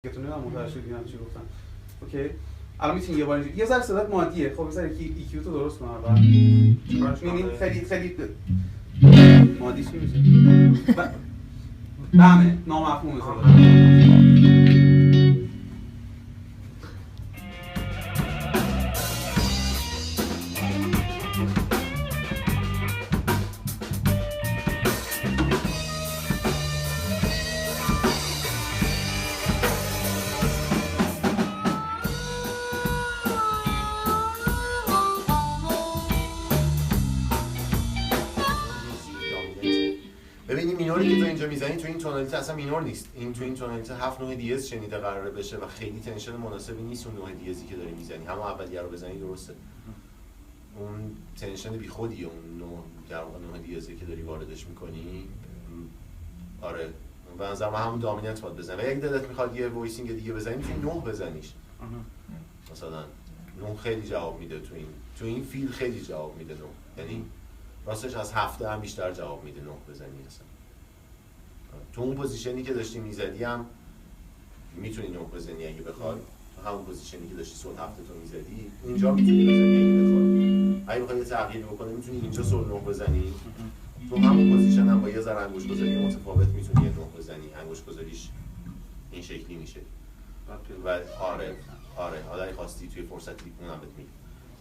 که تو نمیدونم متوجه شدی چی گفتم. اوکی الان میتونی یه بار یه ذره صدات مادیه. خب بذار EQ تو درست کن اول. میبینی خیلی مادی چی میشه؟ بله نامفهومه صدا. ببینید مینوری که تو اینجا میزنی تو این تونالیته اصلا مینور نیست. این تو این تونالیته 7 نوع دیز شنیده قراره بشه و خیلی تنشن مناسبی نیست اون نوع دیزی که داری میزنی. همون اولیه رو بزنی درسته. اون تنشن بیخودیه اون نوع در واقع نوع دیزی که داری واردش میکنی. آره به نظر من همون دامیننت باید بزنی. و اگه دلت میخواد یه وایسینگ دیگه بزنی میتونی 9 بزنیش. مثلا 9 خیلی جواب میده تو این فیل خیلی جواب میده 9. یعنی راستش از 7 هم بیشتر جواب میده 9 بزنی اصلا. تو اون پوزیشنی که داشتی میزدی هم میتونی 9 بزنی اگه بخوای. تو همون پوزیشنی که داشتی صوت هفته تو میزدی اینجا میتونی بزنی اگه بخوای. اگه بخوای یه تغییری بکنی میتونی اینجا صوت 9 بزنی. تو همون پوزیشن هم با یه ذره انگشت گذاری متفاوت میتونی 9 بزنی. انگشت گذاریش این شکلی میشه. و آره حالا خواستی توی فرصتی اونم بهت میگم.